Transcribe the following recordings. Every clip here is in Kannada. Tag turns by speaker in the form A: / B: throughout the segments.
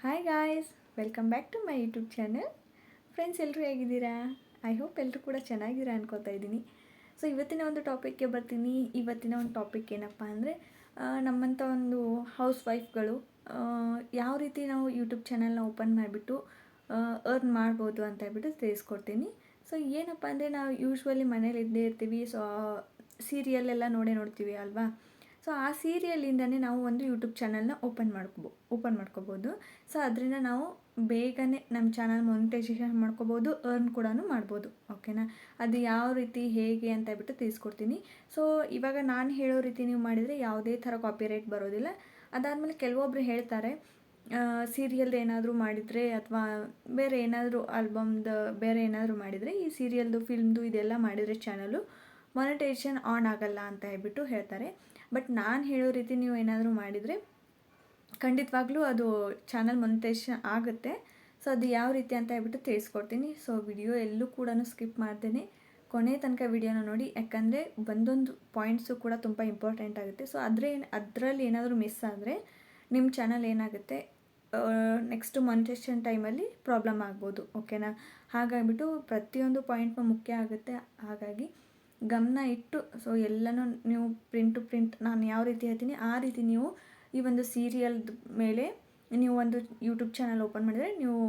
A: Hi guys, welcome back to my YouTube channel. Friends, ಎಲ್ಲರೂ ಹೇಗಿದ್ದೀರಾ? ಐ ಹೋಪ್ ಎಲ್ಲರೂ ಕೂಡ ಚೆನ್ನಾಗಿದ್ದೀರಾ ಅನ್ಕೋತಾ ಇದ್ದೀನಿ. ಸೊ ಇವತ್ತಿನ ಒಂದು ಟಾಪಿಕ್ಗೆ ಬರ್ತೀನಿ. ಇವತ್ತಿನ ಒಂದು ಟಾಪಿಕ್ ಏನಪ್ಪ ಅಂದರೆ, ನಮ್ಮಂಥ ಒಂದು ಹೌಸ್ ವೈಫ್ಗಳು ಯಾವ ರೀತಿ ನಾವು ಯೂಟ್ಯೂಬ್ ಚಾನಲ್ನ ಓಪನ್ ಮಾಡಿಬಿಟ್ಟು ಅರ್ನ್ ಮಾಡ್ಬೋದು ಅಂತ ಹೇಳ್ಬಿಟ್ಟು ತಿಳಿಸ್ಕೊಡ್ತೀನಿ. ಸೊ ಏನಪ್ಪ ಅಂದರೆ, ನಾವು ಯೂಶ್ವಲಿ ಮನೇಲಿ ಇದ್ದೇ ಇರ್ತೀವಿ. ಸೊ ಸೀರಿಯಲ್ ಎಲ್ಲ ನೋಡ್ತೀವಿ ಅಲ್ವಾ. ಸೊ ಆ ಸೀರಿಯಲಿಂದನೇ ನಾವು ಒಂದು ಯೂಟ್ಯೂಬ್ ಚಾನಲ್ನ ಓಪನ್ ಮಾಡ್ಕೋಬೋದು. ಸೊ ಅದರಿಂದ ನಾವು ಬೇಗನೆ ನಮ್ಮ ಚಾನಲ್ ಮೊನಿಟೈಸೇಷನ್ ಮಾಡ್ಕೋಬೋದು, ಅರ್ನ್ ಕೂಡ ಮಾಡ್ಬೋದು. ಓಕೆನಾ? ಅದು ಯಾವ ರೀತಿ ಹೇಗೆ ಅಂತ ಹೇಳ್ಬಿಟ್ಟು ತಿಳಿಸ್ಕೊಡ್ತೀನಿ. ಸೊ ಇವಾಗ ನಾನು ಹೇಳೋ ರೀತಿ ನೀವು ಮಾಡಿದರೆ ಯಾವುದೇ ಥರ ಕಾಪಿರೈಟ್ ಬರೋದಿಲ್ಲ. ಅದಾದಮೇಲೆ ಕೆಲವೊಬ್ಬರು ಹೇಳ್ತಾರೆ, ಸೀರಿಯಲ್ದು ಏನಾದರೂ ಮಾಡಿದರೆ ಅಥವಾ ಬೇರೆ ಏನಾದರೂ ಆಲ್ಬಮ್ದು ಬೇರೆ ಏನಾದರೂ ಮಾಡಿದರೆ, ಈ ಸೀರಿಯಲ್ದು ಫಿಲ್ಮ್ದು ಇದೆಲ್ಲ ಮಾಡಿದರೆ ಚಾನಲು ಮಾನಿಟೈಸೇಷನ್ ಆನ್ ಆಗಲ್ಲ ಅಂತ ಹೇಳ್ಬಿಟ್ಟು ಹೇಳ್ತಾರೆ. ಬಟ್ ನಾನು ಹೇಳೋ ರೀತಿ ನೀವು ಏನಾದರೂ ಮಾಡಿದರೆ ಖಂಡಿತವಾಗ್ಲೂ ಅದು ಚಾನಲ್ ಮಾನಿಟೈಸೇಷನ್ ಆಗುತ್ತೆ. ಸೊ ಅದು ಯಾವ ರೀತಿ ಅಂತ ಹೇಳ್ಬಿಟ್ಟು ತಿಳಿಸ್ಕೊಡ್ತೀನಿ. ಸೊ ವಿಡಿಯೋ ಎಲ್ಲೂ ಕೂಡ ಸ್ಕಿಪ್ ಮಾಡ್ತೇನೆ, ಕೊನೆ ತನಕ ವಿಡಿಯೋನ ನೋಡಿ. ಯಾಕಂದರೆ ಒಂದೊಂದು ಪಾಯಿಂಟ್ಸು ಕೂಡ ತುಂಬ ಇಂಪಾರ್ಟೆಂಟ್ ಆಗುತ್ತೆ. ಸೊ ಅದರಲ್ಲಿ ಏನಾದರೂ ಮಿಸ್ ಆದರೆ ನಿಮ್ಮ ಚಾನಲ್ ಏನಾಗುತ್ತೆ, ನೆಕ್ಸ್ಟ್ ಮಾನಿಟೈಸೇಷನ್ ಟೈಮಲ್ಲಿ ಪ್ರಾಬ್ಲಮ್ ಆಗ್ಬೋದು. ಓಕೆನಾ? ಹಾಗಾಗಿಬಿಟ್ಟು ಪ್ರತಿಯೊಂದು ಪಾಯಿಂಟ್ನೂ ಮುಖ್ಯ ಆಗುತ್ತೆ. ಹಾಗಾಗಿ ಗಮನ ಇಟ್ಟು ಸೊ ಎಲ್ಲನೂ ನೀವು ಪ್ರಿಂಟ್ ನಾನು ಯಾವ ರೀತಿ ಹೇಳ್ತೀನಿ ಆ ರೀತಿ ನೀವು ಈ ಒಂದು ಸೀರಿಯಲ್ದ ಮೇಲೆ ನೀವು ಒಂದು ಯೂಟ್ಯೂಬ್ ಚಾನಲ್ ಓಪನ್ ಮಾಡಿದರೆ ನೀವು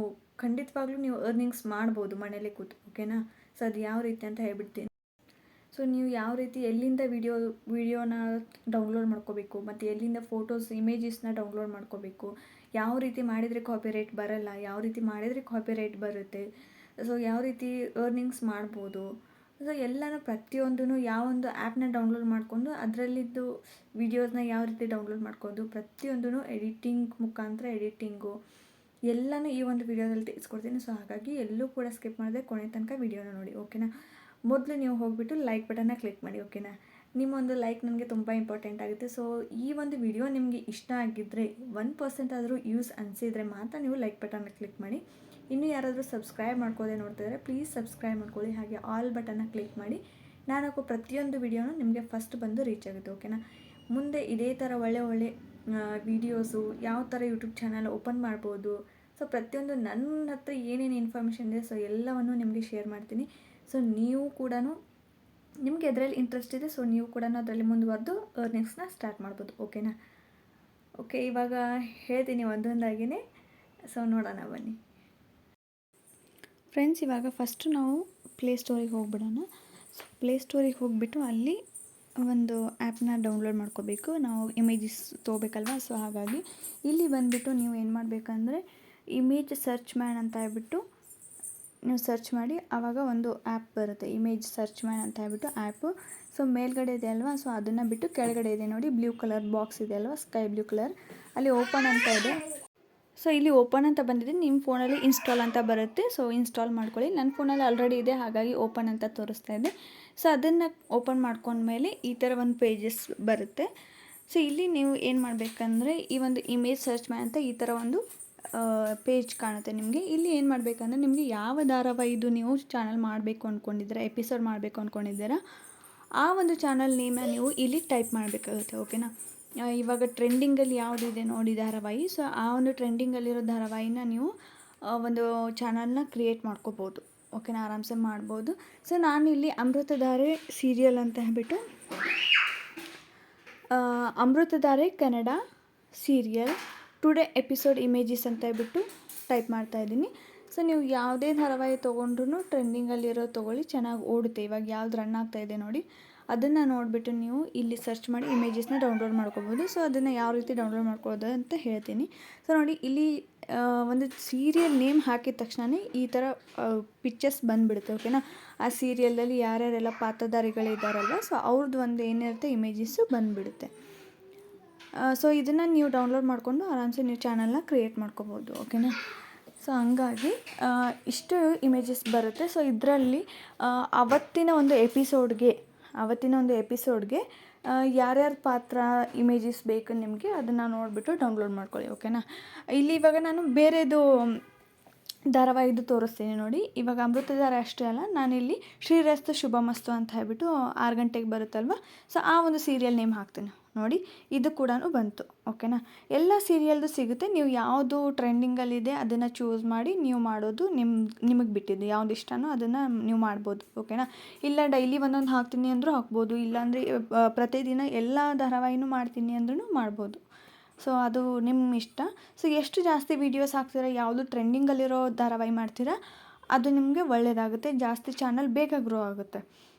A: ಖಂಡಿತವಾಗ್ಲೂ ನೀವು ಅರ್ನಿಂಗ್ಸ್ ಮಾಡ್ಬೋದು ಮನೇಲಿ ಕೂತು. ಓಕೆನಾ? ಸೊ ಅದು ಯಾವ ರೀತಿ ಅಂತ ಹೇಳ್ಬಿಡ್ತೀನಿ. ಸೊ ನೀವು ಯಾವ ರೀತಿ ಎಲ್ಲಿಂದ ವಿಡಿಯೋನ ಡೌನ್ಲೋಡ್ ಮಾಡ್ಕೋಬೇಕು, ಮತ್ತು ಎಲ್ಲಿಂದ ಫೋಟೋಸ್ ಇಮೇಜಸ್ನ ಡೌನ್ಲೋಡ್ ಮಾಡ್ಕೋಬೇಕು, ಯಾವ ರೀತಿ ಮಾಡಿದರೆ ಕಾಪಿರೈಟ್ ಬರಲ್ಲ, ಯಾವ ರೀತಿ ಮಾಡಿದರೆ ಕಾಪಿರೈಟ್ ಬರುತ್ತೆ, ಸೊ ಯಾವ ರೀತಿ ಅರ್ನಿಂಗ್ಸ್ ಮಾಡ್ಬೋದು, ಸೊ ಎಲ್ಲನೂ ಪ್ರತಿಯೊಂದೂ ಯಾವೊಂದು ಆ್ಯಪ್ನ ಡೌನ್ಲೋಡ್ ಮಾಡಿಕೊಂಡು ಅದರಲ್ಲಿದ್ದು ವೀಡಿಯೋಸ್ನ ಯಾವ ರೀತಿ ಡೌನ್ಲೋಡ್ ಮಾಡ್ಕೋದು, ಪ್ರತಿಯೊಂದೂ ಎಡಿಟಿಂಗ್ ಮುಖಾಂತರ ಎಡಿಟಿಂಗು ಎಲ್ಲನೂ ಈ ಒಂದು ವಿಡಿಯೋದಲ್ಲಿ ತಿಳಿಸ್ಕೊಡ್ತೀನಿ. ಸೊ ಹಾಗಾಗಿ ಎಲ್ಲೂ ಕೂಡ ಸ್ಕಿಪ್ ಮಾಡಿದೆ, ಕೊನೆ ತನಕ ವಿಡಿಯೋನ ನೋಡಿ. ಓಕೆನಾ? ಮೊದಲು ನೀವು ಹೋಗಿಬಿಟ್ಟು ಲೈಕ್ ಬಟನ್ನ ಕ್ಲಿಕ್ ಮಾಡಿ. ಓಕೆನಾ? ನಿಮ್ಮೊಂದು ಲೈಕ್ ನನಗೆ ತುಂಬ ಇಂಪಾರ್ಟೆಂಟ್ ಆಗುತ್ತೆ. ಸೊ ಈ ಒಂದು ವಿಡಿಯೋ ನಿಮಗೆ ಇಷ್ಟ ಆಗಿದ್ದರೆ 1% ಆದರೂ ಯೂಸ್ ಅನಿಸಿದರೆ ಮಾತ್ರ ನೀವು ಲೈಕ್ ಬಟನ್ನ ಕ್ಲಿಕ್ ಮಾಡಿ. ಇನ್ನೂ ಯಾರಾದರೂ ಸಬ್ಸ್ಕ್ರೈಬ್ ಮಾಡ್ಕೋದೆ ನೋಡ್ತಿದ್ದಾರೆ, ಪ್ಲೀಸ್ ಸಬ್ಸ್ಕ್ರೈಬ್ ಮಾಡ್ಕೊಳ್ಳಿ. ಹಾಗೆ ಆಲ್ ಬಟನ್ನ ಕ್ಲಿಕ್ ಮಾಡಿ. ನಾನು ಹಾಕೋ ಪ್ರತಿಯೊಂದು ವಿಡಿಯೋನೂ ನಿಮಗೆ ಫಸ್ಟ್ ಬಂದು ರೀಚ್ ಆಗುತ್ತೆ. ಓಕೆನಾ? ಮುಂದೆ ಇದೇ ಥರ ಒಳ್ಳೆ ವೀಡಿಯೋಸು, ಯಾವ ಥರ ಯೂಟ್ಯೂಬ್ ಚಾನಲ್ ಓಪನ್ ಮಾಡ್ಬೋದು, ಸೊ ಪ್ರತಿಯೊಂದು ನನ್ನ ಹತ್ರ ಏನೇನು ಇನ್ಫಾರ್ಮೇಷನ್ ಇದೆ ಸೊ ಎಲ್ಲವನ್ನು ನಿಮಗೆ ಶೇರ್ ಮಾಡ್ತೀನಿ. ಸೊ ನೀವು ಕೂಡ ನಿಮಗೆ ಅದರಲ್ಲಿ ಇಂಟ್ರೆಸ್ಟ್ ಇದೆ, ಸೊ ನೀವು ಕೂಡ ಅದರಲ್ಲಿ ಮುಂದುವರೆದು ಅರ್ನಿಂಗ್ಸ್ನ ಸ್ಟಾರ್ಟ್ ಮಾಡ್ಬೋದು. ಓಕೆನಾ? ಓಕೆ, ಇವಾಗ ಹೇಳ್ತೀನಿ ಒಂದೊಂದಾಗಿಯೇ. ಸೊ ನೋಡೋಣ ಬನ್ನಿ ಫ್ರೆಂಡ್ಸ್. ಇವಾಗ ಫಸ್ಟು ನಾವು ಪ್ಲೇಸ್ಟೋರಿಗೆ ಹೋಗ್ಬಿಡೋಣ. ಸೊ ಪ್ಲೇಸ್ಟೋರಿಗೆ ಹೋಗಿಬಿಟ್ಟು ಅಲ್ಲಿ ಒಂದು ಆ್ಯಪ್ನ ಡೌನ್ಲೋಡ್ ಮಾಡ್ಕೋಬೇಕು. ನಾವು ಇಮೇಜಸ್ ತೊಗೋಬೇಕಲ್ವ. ಸೊ ಹಾಗಾಗಿ ಇಲ್ಲಿ ಬಂದುಬಿಟ್ಟು ನೀವು ಏನು ಮಾಡಬೇಕಂದ್ರೆ, ಇಮೇಜ್ ಸರ್ಚ್ ಮ್ಯಾನ್ ಅಂತ ಹೇಳ್ಬಿಟ್ಟು ನೀವು ಸರ್ಚ್ ಮಾಡಿ, ಆವಾಗ ಒಂದು ಆ್ಯಪ್ ಬರುತ್ತೆ, ಇಮೇಜ್ ಸರ್ಚ್ ಮ್ಯಾನ್ ಅಂತ ಹೇಳ್ಬಿಟ್ಟು ಆ್ಯಪು. ಸೊ ಮೇಲ್ಗಡೆ ಇದೆ ಅಲ್ವಾ, ಸೊ ಅದನ್ನು ಬಿಟ್ಟು ಕೆಳಗಡೆ ಇದೆ ನೋಡಿ, ಬ್ಲೂ ಕಲರ್ ಬಾಕ್ಸ್ ಇದೆ ಅಲ್ವಾ, ಸ್ಕೈ ಬ್ಲೂ ಕಲರ್, ಅಲ್ಲಿ ಓಪನ್ ಅಂತ ಇದೆ. ಸೊ ಇಲ್ಲಿ ಓಪನ್ ಅಂತ ಬಂದಿದೆ, ನಿಮ್ಮ ಫೋನಲ್ಲಿ ಇನ್ಸ್ಟಾಲ್ ಅಂತ ಬರುತ್ತೆ. ಸೊ ಇನ್ಸ್ಟಾಲ್ ಮಾಡ್ಕೊಳ್ಳಿ. ನನ್ನ ಫೋನಲ್ಲಿ ಆಲ್ರೆಡಿ ಇದೆ, ಹಾಗಾಗಿ ಓಪನ್ ಅಂತ ತೋರಿಸ್ತಾ ಇದೆ. ಸೊ ಅದನ್ನು ಓಪನ್ ಮಾಡ್ಕೊಂಡ್ಮೇಲೆ ಈ ಥರ ಒಂದು ಪೇಜಸ್ ಬರುತ್ತೆ. ಸೊ ಇಲ್ಲಿ ನೀವು ಏನು ಮಾಡಬೇಕಂದ್ರೆ, ಈ ಒಂದು ಇಮೇಜ್ ಸರ್ಚ್ ಮ್ಯಾನ್ ಅಂತ ಈ ಥರ ಒಂದು ಪೇಜ್ ಕಾಣುತ್ತೆ ನಿಮಗೆ. ಇಲ್ಲಿ ಏನು ಮಾಡಬೇಕಂದ್ರೆ, ನಿಮಗೆ ಯಾವ ಧಾರಾವಾಹಿದು ನೀವು ಚಾನಲ್ ಮಾಡಬೇಕು ಅಂದ್ಕೊಂಡಿದ್ದೀರಾ, ಎಪಿಸೋಡ್ ಮಾಡಬೇಕು ಅಂದ್ಕೊಂಡಿದ್ದೀರಾ, ಆ ಒಂದು ಚಾನಲ್ ನೇಮನ್ನ ನೀವು ಇಲ್ಲಿ ಟೈಪ್ ಮಾಡಬೇಕಾಗುತ್ತೆ. ಓಕೆನಾ? ಇವಾಗ ಟ್ರೆಂಡಿಂಗಲ್ಲಿ ಯಾವುದಿದೆ ನೋಡಿ ಧಾರಾವಾಹಿ, ಸೊ ಆ ಒಂದು ಟ್ರೆಂಡಿಂಗಲ್ಲಿರೋ ಧಾರಾವಾಹಿನ ನೀವು ಒಂದು ಚಾನಲ್ನ ಕ್ರಿಯೇಟ್ ಮಾಡ್ಕೋಬೋದು. ಓಕೆನಾ? ಆರಾಮ್ಸೆ ಮಾಡ್ಬೋದು. ಸೊ ನಾನಿಲ್ಲಿ ಅಮೃತಧಾರೆ ಸೀರಿಯಲ್ ಅಂತ ಹೇಳ್ಬಿಟ್ಟು Amruthadhaare Kannada serial today episode images ಅಂತ ಹೇಳ್ಬಿಟ್ಟು ಟೈಪ್ ಮಾಡ್ತಾಯಿದ್ದೀನಿ. ಸೊ ನೀವು ಯಾವುದೇ ಧಾರಾವಾಹಿ ತೊಗೊಂಡ್ರೂ ಟ್ರೆಂಡಿಂಗಲ್ಲಿರೋ ತೊಗೊಳ್ಳಿ, ಚೆನ್ನಾಗಿ ಓಡುತ್ತೆ. ಇವಾಗ ಯಾವ್ದು ರನ್ ಆಗ್ತಾಯಿದೆ ನೋಡಿ, ಅದನ್ನು ನೋಡಿಬಿಟ್ಟು ನೀವು ಇಲ್ಲಿ ಸರ್ಚ್ ಮಾಡಿ ಇಮೇಜಸ್ನ ಡೌನ್ಲೋಡ್ ಮಾಡ್ಕೋಬೋದು. ಸೊ ಅದನ್ನು ಯಾವ ರೀತಿ ಡೌನ್ಲೋಡ್ ಮಾಡ್ಕೊಳ್ಳೋದು ಅಂತ ಹೇಳ್ತೀನಿ. ಸೊ ನೋಡಿ, ಇಲ್ಲಿ ಒಂದು ಸೀರಿಯಲ್ ನೇಮ್ ಹಾಕಿದ ತಕ್ಷಣವೇ ಈ ಥರ ಪಿಕ್ಚರ್ಸ್ ಬಂದುಬಿಡುತ್ತೆ. ಓಕೆನಾ? ಆ ಸೀರಿಯಲಲ್ಲಿ ಯಾರ್ಯಾರೆಲ್ಲ ಪಾತ್ರಧಾರಿಗಳಿದ್ದಾರಲ್ವ, ಸೊ ಅವ್ರದ್ದು ಒಂದು ಏನಿರುತ್ತೆ ಇಮೇಜಸ್ಸು ಬಂದುಬಿಡುತ್ತೆ. ಸೊ ಇದನ್ನು ನೀವು ಡೌನ್ಲೋಡ್ ಮಾಡಿಕೊಂಡು ಆರಾಮ್ಸೆ ನೀವು ಚಾನಲ್ನ ಕ್ರಿಯೇಟ್ ಮಾಡ್ಕೋಬೋದು. ಓಕೆನಾ? ಸೊ ಹಂಗಾಗಿ ಇಷ್ಟು ಇಮೇಜಸ್ ಬರುತ್ತೆ. ಸೊ ಇದರಲ್ಲಿ ಅವತ್ತಿನ ಒಂದು ಎಪಿಸೋಡ್ಗೆ ಯಾರ್ಯಾರ ಪಾತ್ರ ಇಮೇಜಸ್ ಬೇಕು ನಿಮಗೆ, ಅದನ್ನು ನೋಡಿಬಿಟ್ಟು ಡೌನ್ಲೋಡ್ ಮಾಡ್ಕೊಳ್ಳಿ. ಓಕೆನಾ? ಇಲ್ಲಿ ಇವಾಗ ನಾನು ಬೇರೆದು ಧಾರಾವಾಹಿದು ತೋರಿಸ್ತೀನಿ ನೋಡಿ. ಇವಾಗ ಅಮೃತಧಾರೆ ಅಷ್ಟೇ ಅಲ್ಲ, ನಾನಿಲ್ಲಿ ಶ್ರೀರಸ್ತು ಶುಭಮಸ್ತು ಅಂತ ಹೇಳ್ಬಿಟ್ಟು 6 ಗಂಟೆಗೆ ಬರುತ್ತಲ್ವ, ಸೊ ಆ ಒಂದು ಸೀರಿಯಲ್ ನೇಮ್ ಹಾಕ್ತೀನಿ ನೋಡಿ. ಇದು ಕೂಡ ಬಂತು. ಓಕೆನಾ, ಎಲ್ಲ ಸೀರಿಯಲ್ದು ಸಿಗುತ್ತೆ. ನೀವು ಯಾವುದು ಟ್ರೆಂಡಿಂಗಲ್ಲಿದೆ ಅದನ್ನು ಚೂಸ್ ಮಾಡಿ ನೀವು ಮಾಡೋದು ನಿಮಗೆ ಬಿಟ್ಟಿದ್ದು. ಯಾವ್ದು ಇಷ್ಟನೋ ಅದನ್ನು ನೀವು ಮಾಡ್ಬೋದು. ಓಕೆನಾ, ಇಲ್ಲ ಡೈಲಿ ಒಂದೊಂದು ಹಾಕ್ತೀನಿ ಅಂದರೂ ಹಾಕ್ಬೋದು, ಇಲ್ಲಾಂದರೆ ಪ್ರತಿದಿನ ಎಲ್ಲ ಧಾರಾವಾಹಿನೂ ಮಾಡ್ತೀನಿ ಅಂದ್ರೂ ಮಾಡ್ಬೋದು. ಸೊ ಅದು ನಿಮ್ಮ ಇಷ್ಟ. ಸೊ ಎಷ್ಟು ಜಾಸ್ತಿ ವೀಡಿಯೋಸ್ ಹಾಕ್ತೀರಾ, ಯಾವುದು ಟ್ರೆಂಡಿಂಗಲ್ಲಿರೋ ಧಾರಾವಾಹಿ ಮಾಡ್ತೀರಾ, ಅದು ನಿಮಗೆ ಒಳ್ಳೆಯದಾಗುತ್ತೆ, ಜಾಸ್ತಿ ಚಾನಲ್ ಬೇಗ ಗ್ರೋ ಆಗುತ್ತೆ.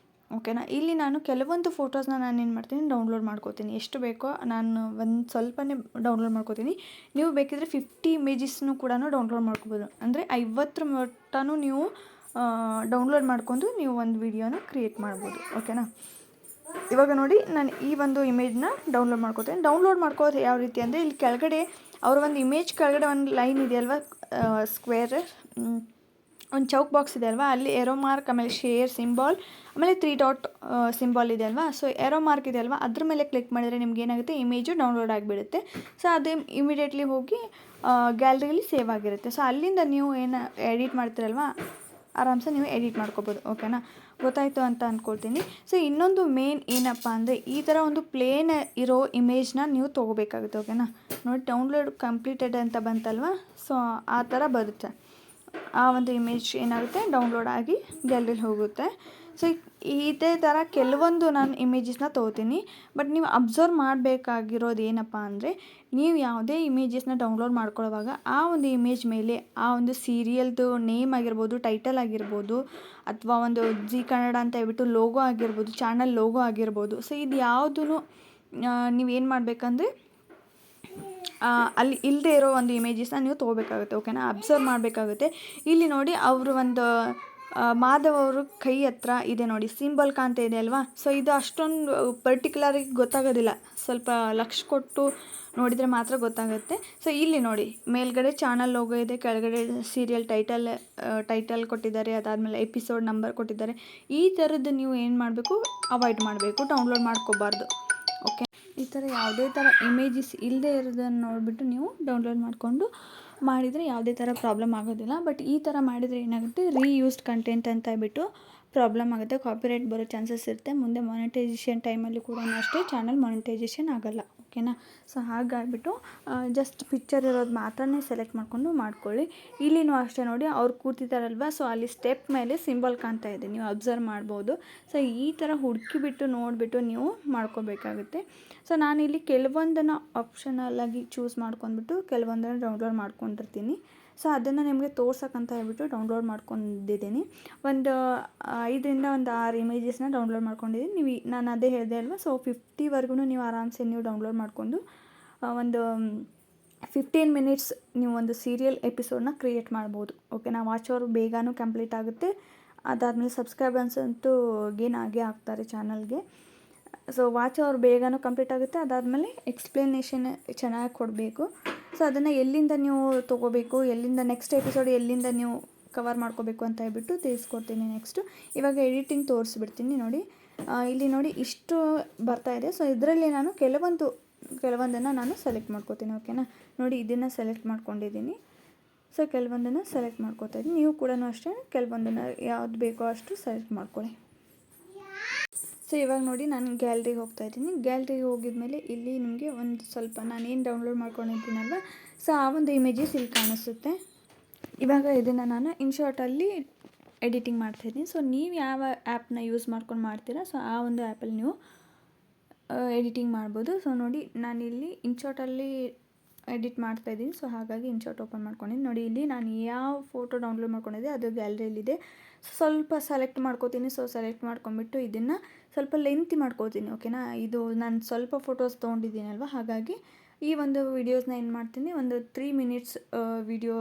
A: ಓಕೆನಾ, ಇಲ್ಲಿ ನಾನು ಕೆಲವೊಂದು ಫೋಟೋಸ್ನ ನಾನೇನು ಮಾಡ್ತೀನಿ, ಡೌನ್ಲೋಡ್ ಮಾಡ್ಕೋತೀನಿ. ಎಷ್ಟು ಬೇಕೋ ನಾನು ಒಂದು ಸ್ವಲ್ಪನೇ ಡೌನ್ಲೋಡ್ ಮಾಡ್ಕೋತೀನಿ. ನೀವು ಬೇಕಿದ್ರೆ 50 ಇಮೇಜಸ್ನೂ ಕೂಡ ಡೌನ್ಲೋಡ್ ಮಾಡ್ಕೋಬೋದು. ಅಂದರೆ 50 ಮಟ್ಟನೂ ನೀವು ಡೌನ್ಲೋಡ್ ಮಾಡ್ಕೊಂಡು ನೀವು ಒಂದು ವಿಡಿಯೋನ ಕ್ರಿಯೇಟ್ ಮಾಡ್ಬೋದು. ಓಕೆನಾ, ಇವಾಗ ನೋಡಿ ನಾನು ಈ ಒಂದು ಇಮೇಜ್ನ ಡೌನ್ಲೋಡ್ ಮಾಡ್ಕೋತೀನಿ. ಡೌನ್ಲೋಡ್ ಮಾಡ್ಕೋದು ಯಾವ ರೀತಿ ಅಂದರೆ, ಇಲ್ಲಿ ಕೆಳಗಡೆ ಅವರ ಒಂದು ಇಮೇಜ್ ಕೆಳಗಡೆ ಒಂದು ಲೈನ್ ಇದೆಯಲ್ವ, ಸ್ಕ್ವೇರ್ ಒಂದು ಚೌಕ್ ಬಾಕ್ಸ್ ಇದೆ ಅಲ್ವಾ, ಅಲ್ಲಿ ಏರೋ ಮಾರ್ಕ್, ಆಮೇಲೆ ಶೇರ್ ಸಿಂಬಾಲ್, ಆಮೇಲೆ 3 ಡಾಟ್ ಸಿಂಬಾಲ್ ಇದೆ ಅಲ್ವಾ. ಸೊ ಏರೋ ಮಾರ್ಕ್ ಇದೆ ಅಲ್ವಾ, ಅದ್ರ ಮೇಲೆ ಕ್ಲಿಕ್ ಮಾಡಿದರೆ ನಿಮ್ಗೆ ಏನಾಗುತ್ತೆ, ಇಮೇಜು ಡೌನ್ಲೋಡ್ ಆಗಿಬಿಡುತ್ತೆ. ಸೊ ಅದು ಇಮಿಡಿಯೇಟ್ಲಿ ಹೋಗಿ ಗ್ಯಾಲರಿಯಲ್ಲಿ ಸೇವ್ ಆಗಿರುತ್ತೆ. ಸೊ ಅಲ್ಲಿಂದ ನೀವು ಏನು ಎಡಿಟ್ ಮಾಡ್ತೀರಲ್ವ, ಆರಾಮ್ಸೆ ನೀವು ಎಡಿಟ್ ಮಾಡ್ಕೋಬೋದು. ಓಕೆನಾ, ಗೊತ್ತಾಯಿತು ಅಂತ ಅಂದ್ಕೊಳ್ತೀನಿ. ಸೊ ಇನ್ನೊಂದು ಮೇನ್ ಏನಪ್ಪ ಅಂದರೆ, ಈ ಥರ ಒಂದು ಪ್ಲೇನ್ ಇರೋ ಇಮೇಜ್ನ ನೀವು ತೊಗೋಬೇಕಾಗುತ್ತೆ. ಓಕೆನಾ, ನೋಡಿ ಡೌನ್ಲೋಡ್ ಕಂಪ್ಲೀಟೆಡ್ ಅಂತ ಬಂತಲ್ವ, ಸೊ ಆ ಥರ ಬರುತ್ತೆ. ಆ ಒಂದು ಇಮೇಜ್ ಏನಾಗುತ್ತೆ, ಡೌನ್ಲೋಡ್ ಆಗಿ ಗ್ಯಾಲರಿಲಿ ಹೋಗುತ್ತೆ. ಸೊ ಇದೇ ಥರ ಕೆಲವೊಂದು ನಾನು ಇಮೇಜಸ್ನ ತೊಗೋತೀನಿ. ಬಟ್ ನೀವು ಅಬ್ಸರ್ವ್ ಮಾಡಬೇಕಾಗಿರೋದು ಏನಪ್ಪ ಅಂದರೆ, ನೀವು ಯಾವುದೇ ಇಮೇಜಸ್ನ ಡೌನ್ಲೋಡ್ ಮಾಡ್ಕೊಳ್ಳೋವಾಗ ಆ ಒಂದು ಇಮೇಜ್ ಮೇಲೆ ಆ ಒಂದು ಸೀರಿಯಲ್ದು ನೇಮ್ ಆಗಿರ್ಬೋದು, ಟೈಟಲ್ ಆಗಿರ್ಬೋದು, ಅಥವಾ ಒಂದು ಜಿ ಕನ್ನಡ ಅಂತ ಹೇಳ್ಬಿಟ್ಟು ಲೋಗೋ ಆಗಿರ್ಬೋದು, ಚಾನಲ್ ಲೋಗೋ ಆಗಿರ್ಬೋದು. ಸೊ ಇದು ಯಾವುದೂ ನೀವೇನು ಮಾಡಬೇಕಂದ್ರೆ, ಅಲ್ಲಿ ಇಲ್ಲದೆ ಇರೋ ಒಂದು ಇಮೇಜಸ್ನ ನೀವು ತೊಗೋಬೇಕಾಗುತ್ತೆ. ಓಕೆನಾ, ಅಬ್ಸರ್ವ್ ಮಾಡಬೇಕಾಗುತ್ತೆ. ಇಲ್ಲಿ ನೋಡಿ ಅವರು ಒಂದು ಮಾಧವ್ ಅವರು ಕೈ ಹತ್ರ ಇದೆ ನೋಡಿ, ಸಿಂಬಲ್ ಕಾಣ್ತಾ ಇದೆ ಅಲ್ವಾ. ಸೊ ಇದು ಅಷ್ಟೊಂದು ಪರ್ಟಿಕ್ಯುಲರಾಗಿ ಗೊತ್ತಾಗೋದಿಲ್ಲ, ಸ್ವಲ್ಪ ಲಕ್ಷ ಕೊಟ್ಟು ನೋಡಿದರೆ ಮಾತ್ರ ಗೊತ್ತಾಗುತ್ತೆ. ಸೊ ಇಲ್ಲಿ ನೋಡಿ ಮೇಲ್ಗಡೆ ಚಾನಲ್ ಲೋಗೋ ಇದೆ, ಕೆಳಗಡೆ ಸೀರಿಯಲ್ ಟೈಟಲ್ ಕೊಟ್ಟಿದ್ದಾರೆ, ಅದಾದಮೇಲೆ ಎಪಿಸೋಡ್ ನಂಬರ್ ಕೊಟ್ಟಿದ್ದಾರೆ. ಈ ಥರದ್ದು ನೀವು ಏನು ಮಾಡಬೇಕು, ಅವಾಯ್ಡ್ ಮಾಡಬೇಕು, ಡೌನ್ಲೋಡ್ ಮಾಡ್ಕೋಬಾರ್ದು. ಓಕೆ, ಈ ಥರ ಯಾವುದೇ ಥರ ಇಮೇಜಸ್ ಇಲ್ಲದೆ ಇರೋದನ್ನು ನೋಡಿಬಿಟ್ಟು ನೀವು ಡೌನ್ಲೋಡ್ ಮಾಡಿಕೊಂಡು ಮಾಡಿದರೆ ಯಾವುದೇ ಥರ ಪ್ರಾಬ್ಲಮ್ ಆಗೋದಿಲ್ಲ. ಬಟ್ ಈ ಥರ ಮಾಡಿದರೆ ಏನಾಗುತ್ತೆ, ರೀಯೂಸ್ಡ್ ಕಂಟೆಂಟ್ ಅಂತ ಹೇಳ್ಬಿಟ್ಟು ಪ್ರಾಬ್ಲಮ್ ಆಗುತ್ತೆ, ಕಾಪಿರೈಟ್ ಬರೋ ಚಾನ್ಸಸ್ ಇರುತ್ತೆ. ಮುಂದೆ ಮಾನಿಟೈಸೇಷನ್ ಟೈಮಲ್ಲಿ ಕೂಡ ಅಷ್ಟೇ ಚಾನಲ್ ಮಾನಿಟೈಸೇಷನ್ ಆಗೋಲ್ಲ. ಓಕೆನಾ, ಸೊ ಹಾಗಾಗಿಬಿಟ್ಟು ಜಸ್ಟ್ ಪಿಕ್ಚರ್ ಇರೋದು ಮಾತ್ರನೇ ಸೆಲೆಕ್ಟ್ ಮಾಡಿಕೊಂಡು ಮಾಡ್ಕೊಳ್ಳಿ. ಇಲ್ಲಿನೂ ಅಷ್ಟೇ ನೋಡಿ, ಅವ್ರು ಕೂತಿದ್ದಾರಲ್ವ, ಸೊ ಅಲ್ಲಿ ಸ್ಟೆಪ್ ಮೇಲೆ ಸಿಂಬಲ್ ಕಾಣ್ತಾ ಇದೆ, ನೀವು ಅಬ್ಸರ್ವ್ ಮಾಡ್ಬೋದು. ಸೊ ಈ ಥರ ಹುಡುಕಿಬಿಟ್ಟು ನೋಡಿಬಿಟ್ಟು ನೀವು ಮಾಡ್ಕೋಬೇಕಾಗುತ್ತೆ. ಸೊ ನಾನಿಲ್ಲಿ ಕೆಲವೊಂದನ್ನು ಆಪ್ಷನಲ್ಲಾಗಿ ಚೂಸ್ ಮಾಡ್ಕೊಂಡ್ಬಿಟ್ಟು ಕೆಲವೊಂದನ್ನು ಡೌನ್ಲೋಡ್ ಮಾಡ್ಕೊಂಡಿರ್ತೀನಿ. ಸೊ ಅದನ್ನು ನಿಮಗೆ ತೋರ್ಸೋಕ್ಕಂತ ಹೇಳ್ಬಿಟ್ಟು ಡೌನ್ಲೋಡ್ ಮಾಡ್ಕೊಂಡಿದ್ದೀನಿ. ಒಂದು 5ರಿಂದ 6 ಇಮೇಜಸ್ನ ಡೌನ್ಲೋಡ್ ಮಾಡ್ಕೊಂಡಿದ್ದೀನಿ. ನೀವು ನಾನು ಅದೇ ಹೇಳಿದೆ ಅಲ್ವಾ, ಸೊ 50ವರೆಗೂ ನೀವು ಆರಾಮ್ಸೆ ನೀವು ಡೌನ್ಲೋಡ್ ಮಾಡಿಕೊಂಡು ಒಂದು 15 ಮಿನಿಟ್ಸ್ ನೀವು ಒಂದು ಸೀರಿಯಲ್ ಎಪಿಸೋಡನ್ನ ಕ್ರಿಯೇಟ್ ಮಾಡ್ಬೋದು. ಓಕೆನಾ, ವಾಚ್ ಅವರ್ ಬೇಗನೂ ಕಂಪ್ಲೀಟ್ ಆಗುತ್ತೆ. ಅದಾದಮೇಲೆ ಸಬ್ಸ್ಕ್ರೈಬರ್ಸ್ ಅಂತೂ ಗೇನ್ ಆಗೇ ಆಗ್ತಾರೆ ಚಾನಲ್ಗೆ. ಸೊ ವಾಚ್ ಅವರ್ ಬೇಗನೂ ಕಂಪ್ಲೀಟ್ ಆಗುತ್ತೆ. ಅದಾದಮೇಲೆ ಎಕ್ಸ್ಪ್ಲನೇಷನ್ ಚೆನ್ನಾಗಿ ಕೊಡಬೇಕು. ಸೊ ಅದನ್ನು ಎಲ್ಲಿಂದ ನೀವು ತೊಗೋಬೇಕು, ಎಲ್ಲಿಂದ ನೆಕ್ಸ್ಟ್ ಎಪಿಸೋಡ್ ಎಲ್ಲಿಂದ ನೀವು ಕವರ್ ಮಾಡ್ಕೋಬೇಕು ಅಂತ ಹೇಳ್ಬಿಟ್ಟು ತಿಳಿಸ್ಕೊಡ್ತೀನಿ. ನೆಕ್ಸ್ಟು ಇವಾಗ ಎಡಿಟಿಂಗ್ ತೋರಿಸ್ಬಿಡ್ತೀನಿ ನೋಡಿ. ಇಲ್ಲಿ ನೋಡಿ ಇಷ್ಟು ಬರ್ತಾಯಿದೆ. ಸೊ ಇದರಲ್ಲಿ ನಾನು ಕೆಲವೊಂದನ್ನು ನಾನು ಸೆಲೆಕ್ಟ್ ಮಾಡ್ಕೋತೀನಿ. ಓಕೆನಾ, ನೋಡಿ ಇದನ್ನು ಸೆಲೆಕ್ಟ್ ಮಾಡ್ಕೊಂಡಿದ್ದೀನಿ. ಸೊ ಕೆಲವೊಂದನ್ನು ಸೆಲೆಕ್ಟ್ ಮಾಡ್ಕೋತಾ ಇದ್ದೀನಿ. ನೀವು ಕೂಡ ಅಷ್ಟೇ ಕೆಲವೊಂದನ್ನು ಯಾವ್ದು ಬೇಕೋ ಅಷ್ಟು ಸೆಲೆಕ್ಟ್ ಮಾಡ್ಕೊಳ್ಳಿ. ಸೊ ಇವಾಗ ನೋಡಿ ನಾನು ಗ್ಯಾಲ್ರಿಗೆ ಹೋಗ್ತಾಯಿದ್ದೀನಿ. ಗ್ಯಾಲ್ರಿಗೆ ಹೋಗಿದ್ಮೇಲೆ ಇಲ್ಲಿ ನಿಮಗೆ ಒಂದು ಸ್ವಲ್ಪ ನಾನೇನು ಡೌನ್ಲೋಡ್ ಮಾಡ್ಕೊಂಡಿದ್ದೀನಲ್ವ, ಸೊ ಆ ಒಂದು ಇಮೇಜಸ್ ಇಲ್ಲಿ ಕಾಣಿಸುತ್ತೆ. ಇವಾಗ ಇದನ್ನು ನಾನು ಇನ್ಶಾರ್ಟಲ್ಲಿ ಎಡಿಟಿಂಗ್ ಮಾಡ್ತಾಯಿದ್ದೀನಿ. ಸೊ ನೀವು ಯಾವ ಆ್ಯಪ್ನ ಯೂಸ್ ಮಾಡ್ಕೊಂಡು ಮಾಡ್ತೀರಾ, ಸೊ ಆ ಒಂದು ಆ್ಯಪಲ್ಲಿ ನೀವು ಎಡಿಟಿಂಗ್ ಮಾಡ್ಬೋದು. ಸೊ ನೋಡಿ ನಾನಿಲ್ಲಿ ಇನ್ಶಾರ್ಟಲ್ಲಿ ಎಡಿಟ್ ಮಾಡ್ತಾಯಿದ್ದೀನಿ. ಸೊ ಹಾಗಾಗಿ ಇನ್ಶಾರ್ಟ್ ಓಪನ್ ಮಾಡ್ಕೊಂಡಿದ್ದೀನಿ. ನೋಡಿ ಇಲ್ಲಿ ನಾನು ಯಾವ ಫೋಟೋ ಡೌನ್ಲೋಡ್ ಮಾಡ್ಕೊಂಡಿದ್ದೆ ಅದು ಗ್ಯಾಲರಿಯಲ್ಲಿದೆ. ಸ್ವಲ್ಪ ಸೆಲೆಕ್ಟ್ ಮಾಡ್ಕೋತೀನಿ. ಸೊ ಸೆಲೆಕ್ಟ್ ಮಾಡ್ಕೊಂಬಿಟ್ಟು ಇದನ್ನು ಸ್ವಲ್ಪ ಲೆಂತಿ ಮಾಡ್ಕೋತೀನಿ. ಓಕೆನಾ, ಇದು ನಾನು ಸ್ವಲ್ಪ ಫೋಟೋಸ್ ತೊಗೊಂಡಿದ್ದೀನಲ್ವ, ಹಾಗಾಗಿ ಈ ಒಂದು ವೀಡಿಯೋಸ್ನ ಏನು ಮಾಡ್ತೀನಿ, ಒಂದು 3 ಮಿನಿಟ್ಸ್ ವಿಡಿಯೋ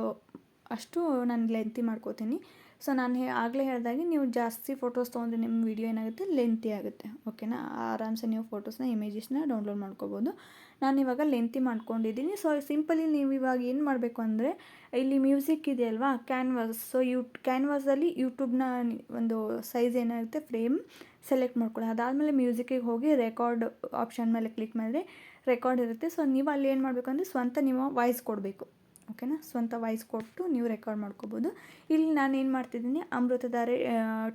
A: ಅಷ್ಟು ನಾನು ಲೆಂತಿ ಮಾಡ್ಕೋತೀನಿ. ಸೊ ನಾನು ಆಗಲೇ ಹೇಳಿದಾಗೆ ನೀವು ಜಾಸ್ತಿ ಫೋಟೋಸ್ ತೊಗೊಂಡ್ರೆ ನಿಮ್ಮ ವಿಡಿಯೋ ಏನಾಗುತ್ತೆ, ಲೆಂತಿ ಆಗುತ್ತೆ. ಓಕೆನಾ, ಆರಾಮ್ಸೆ ನೀವು ಫೋಟೋಸ್ನ ಇಮೇಜಸ್ನ ಡೌನ್ಲೋಡ್ ಮಾಡ್ಕೋಬೋದು. ನಾನಿವಾಗ ಲೆಂತಿ ಮಾಡ್ಕೊಂಡಿದ್ದೀನಿ. ಸೊ ಸಿಂಪಲಿ ನೀವು ಇವಾಗ ಏನು ಮಾಡಬೇಕು ಅಂದರೆ, ಇಲ್ಲಿ ಮ್ಯೂಸಿಕ್ ಇದೆಯಲ್ವಾ, ಕ್ಯಾನ್ವಾಸ್. ಸೊ ಕ್ಯಾನ್ವಾಸಲ್ಲಿ ಯೂಟ್ಯೂಬ್ನ ಒಂದು ಸೈಜ್ ಏನಾಗುತ್ತೆ ಫ್ರೇಮ್ ಸೆಲೆಕ್ಟ್ ಮಾಡ್ಕೊಳ್ಳಿ. ಅದಾದಮೇಲೆ ಮ್ಯೂಸಿಕ್ಕಿಗೆ ಹೋಗಿ ರೆಕಾರ್ಡ್ ಆಪ್ಷನ್ ಮೇಲೆ ಕ್ಲಿಕ್ ಮಾಡಿದ್ರೆ ರೆಕಾರ್ಡ್ ಇರುತ್ತೆ. ಸೊ ನೀವು ಅಲ್ಲಿ ಏನು ಮಾಡಬೇಕು ಅಂದರೆ ಸ್ವಂತ ನೀವು ವಾಯ್ಸ್ ಕೊಡಬೇಕು. ಓಕೆನಾ. ಸ್ವಂತ ವಾಯ್ಸ್ ಕೊಟ್ಟು ನೀವು ರೆಕಾರ್ಡ್ ಮಾಡ್ಕೋಬೋದು. ಇಲ್ಲಿ ನಾನು ಏನು ಮಾಡ್ತಿದ್ದೀನಿ, ಅಮೃತಧಾರೆ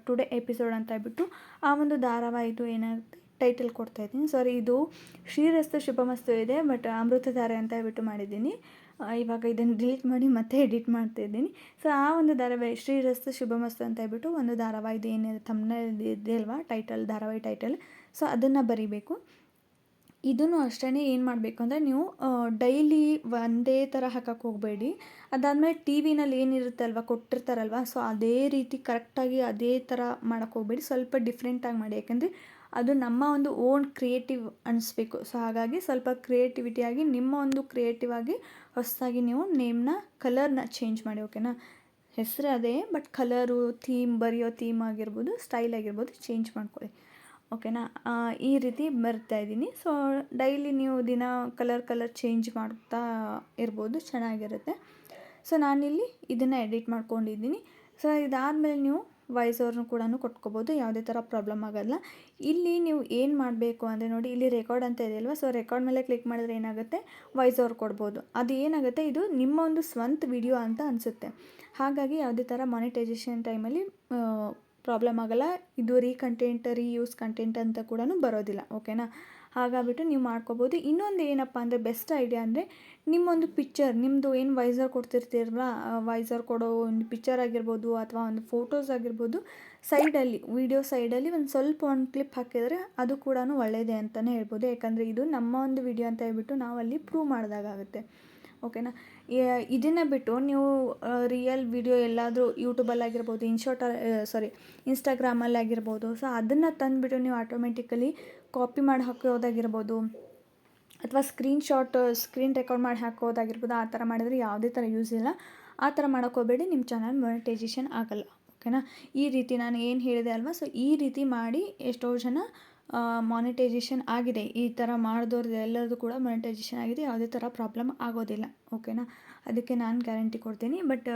A: ಟುಡೇ ಎಪಿಸೋಡ್ ಅಂತ ಹೇಳ್ಬಿಟ್ಟು ಆ ಒಂದು ಧಾರಾವಾಹಿದು ಏನಾಗುತ್ತೆ ಟೈಟಲ್ ಕೊಡ್ತಾಯಿದ್ದೀನಿ. ಸಾರಿ, ಇದು ಶ್ರೀರಸ್ತು ಶುಭಮಸ್ತು ಇದೆ, ಬಟ್ ಅಮೃತಧಾರೆ ಅಂತ ಹೇಳ್ಬಿಟ್ಟು ಮಾಡಿದ್ದೀನಿ. ಇವಾಗ ಇದನ್ನು ಡಿಲೀಟ್ ಮಾಡಿ ಮತ್ತೆ ಎಡಿಟ್ ಮಾಡ್ತಾಯಿದ್ದೀನಿ. ಸೊ ಆ ಒಂದು ಧಾರಾವಾಹಿ ಶ್ರೀರಸ್ತು ಶುಭಮಸ್ತು ಅಂತ ಹೇಳ್ಬಿಟ್ಟು ಒಂದು ಧಾರಾವಾಹಿದು ಏನಿದೆ ಥಂಬ್ನೇಲ್ ಇದೆ ಅಲ್ವಾ, ಟೈಟಲ್, ಧಾರಾವಾಹಿ ಟೈಟಲ್. ಸೊ ಅದನ್ನು ಬರೀಬೇಕು. ಇದನ್ನು ಅಷ್ಟೇ ಏನು ಮಾಡಬೇಕು ಅಂದರೆ ನೀವು ಡೈಲಿ ಒಂದೇ ಥರ ಹಾಕಕ್ಕೆ ಹೋಗಬೇಡಿ. ಅದಾದಮೇಲೆ ಟಿ ವಿನಲ್ಲಿ ಏನಿರುತ್ತೆ ಅಲ್ವಾ, ಕೊಟ್ಟಿರ್ತಾರಲ್ವ, ಸೊ ಅದೇ ರೀತಿ ಕರೆಕ್ಟಾಗಿ ಅದೇ ಥರ ಮಾಡೋಕ್ಕೆ ಹೋಗಬೇಡಿ. ಸ್ವಲ್ಪ ಡಿಫ್ರೆಂಟಾಗಿ ಮಾಡಿ, ಯಾಕೆಂದರೆ ಅದು ನಮ್ಮ ಒಂದು ಓನ್ ಕ್ರಿಯೇಟಿವ್ ಅನಿಸ್ಬೇಕು. ಸೊ ಹಾಗಾಗಿ ಸ್ವಲ್ಪ ಕ್ರಿಯೇಟಿವಿಟಿಯಾಗಿ ನಿಮ್ಮ ಒಂದು ಕ್ರಿಯೇಟಿವ್ ಆಗಿ ಹೊಸದಾಗಿ ನೀವು ನೇಮ್ನ, ಕಲರ್ನ ಚೇಂಜ್ ಮಾಡಿ. ಓಕೆನಾ. ಹೆಸರು ಅದೇ, ಬಟ್ ಕಲರು, ಥೀಮ್, ಬರೆಯೋ ಥೀಮ್ ಆಗಿರ್ಬೋದು, ಸ್ಟೈಲ್ ಆಗಿರ್ಬೋದು, ಚೇಂಜ್ ಮಾಡ್ಕೊಳ್ಳಿ. ಓಕೆನಾ. ಈ ರೀತಿ ಬರ್ತಾಯಿದ್ದೀನಿ. ಸೊ ಡೈಲಿ ನೀವು ದಿನ ಕಲರ್ ಚೇಂಜ್ ಮಾಡ್ತಾ ಇರ್ಬೋದು, ಚೆನ್ನಾಗಿರುತ್ತೆ. ಸೊ ನಾನಿಲ್ಲಿ ಇದನ್ನು ಎಡಿಟ್ ಮಾಡ್ಕೊಂಡಿದ್ದೀನಿ. ಸೊ ಇದಾದಮೇಲೆ ನೀವು ವಾಯ್ಸ್ ಓವರ್ನು ಕೂಡ ಕೊಟ್ಕೋಬೋದು, ಯಾವುದೇ ಥರ ಪ್ರಾಬ್ಲಮ್ ಆಗೋಲ್ಲ. ಇಲ್ಲಿ ನೀವು ಏನು ಮಾಡಬೇಕು ಅಂದರೆ ನೋಡಿ, ಇಲ್ಲಿ ರೆಕಾರ್ಡ್ ಅಂತ ಇದೆ ಅಲ್ವಾ, ಸೊ ರೆಕಾರ್ಡ್ ಮೇಲೆ ಕ್ಲಿಕ್ ಮಾಡಿದ್ರೆ ಏನಾಗುತ್ತೆ, ವಾಯ್ಸ್ ಓವರ್ ಕೊಡ್ಬೋದು. ಅದು ಏನಾಗುತ್ತೆ, ಇದು ನಿಮ್ಮ ಒಂದು ಸ್ವಂತ ವಿಡಿಯೋ ಅಂತ ಅನಿಸುತ್ತೆ. ಹಾಗಾಗಿ ಯಾವುದೇ ಥರ ಮಾನಿಟೈಸೇಷನ್ ಟೈಮಲ್ಲಿ ಪ್ರಾಬ್ಲಮ್ ಆಗೋಲ್ಲ. ಇದು ರೀಯೂಸ್ ಕಂಟೆಂಟ್ ಅಂತ ಕೂಡ ಬರೋದಿಲ್ಲ. ಓಕೆನಾ. ಹಾಗಾಗ್ಬಿಟ್ಟು ನೀವು ಮಾಡ್ಕೋಬೋದು. ಇನ್ನೊಂದು ಏನಪ್ಪ ಅಂದರೆ ಬೆಸ್ಟ್ ಐಡಿಯಾ ಅಂದರೆ ನಿಮ್ಮೊಂದು ಪಿಕ್ಚರ್, ನಿಮ್ಮದು ಏನು ವಾಯ್ಸರ್ ಕೊಡ್ತಿರ್ತೀರಲ್ವ, ವಾಯ್ಸರ್ ಕೊಡೋ ಒಂದು ಪಿಕ್ಚರ್ ಆಗಿರ್ಬೋದು ಅಥವಾ ಒಂದು ಫೋಟೋಸ್ ಆಗಿರ್ಬೋದು, ಸೈಡಲ್ಲಿ ವಿಡಿಯೋ ಸೈಡಲ್ಲಿ ಒಂದು ಕ್ಲಿಪ್ ಹಾಕಿದರೆ ಅದು ಕೂಡ ಒಳ್ಳೆಯದೇ ಅಂತಲೇ ಹೇಳ್ಬೋದು. ಯಾಕಂದರೆ ಇದು ನಮ್ಮ ಒಂದು ವಿಡಿಯೋ ಅಂತ ಹೇಳ್ಬಿಟ್ಟು ನಾವು ಅಲ್ಲಿ ಪ್ರೂವ್ ಮಾಡಿದಾಗುತ್ತೆ. ಓಕೆನಾ. ಇದನ್ನು ಬಿಟ್ಟು ನೀವು ರಿಯಲ್ ವಿಡಿಯೋ ಎಲ್ಲಾದರೂ ಯೂಟ್ಯೂಬಲ್ಲಾಗಿರ್ಬೋದು, ಇನ್ಸ್ಟಾಗ್ರಾಮಲ್ಲಾಗಿರ್ಬೋದು, ಸೊ ಅದನ್ನು ತಂದುಬಿಟ್ಟು ನೀವು ಆಟೋಮೆಟಿಕಲಿ ಕಾಪಿ ಮಾಡಿ ಹಾಕೋದಾಗಿರ್ಬೋದು ಅಥವಾ ಸ್ಕ್ರೀನ್ ರೆಕಾರ್ಡ್ ಮಾಡಿ ಹಾಕೋದಾಗಿರ್ಬೋದು. ಆ ಥರ ಮಾಡಿದರೆ ಯಾವುದೇ ಥರ ಯೂಸ್ ಇಲ್ಲ. ಆ ಥರ ಮಾಡೋಕ್ಕೋಗಬೇಡಿ, ನಿಮ್ಮ ಚಾನಲ್ ಮಾನಿಟೈಸೇಷನ್ ಆಗೋಲ್ಲ. ಓಕೆನಾ. ಈ ರೀತಿ ನಾನು ಏನು ಹೇಳಿದೆ ಅಲ್ವಾ, ಸೊ ಈ ರೀತಿ ಮಾಡಿ ಎಷ್ಟೋ ಜನ ಮಾನಿಟೈಸೇಷನ್ ಆಗಿದೆ. ಈ ಥರ ಮಾಡಿದವ್ರದ್ದು ಎಲ್ಲರದ್ದು ಕೂಡ ಮಾನಿಟೈಸೇಷನ್ ಆಗಿದೆ, ಯಾವುದೇ ಥರ ಪ್ರಾಬ್ಲಮ್ ಆಗೋದಿಲ್ಲ. ಓಕೆನಾ. ಅದಕ್ಕೆ ನಾನು ಗ್ಯಾರಂಟಿ ಕೊಡ್ತೀನಿ. ಬಟ್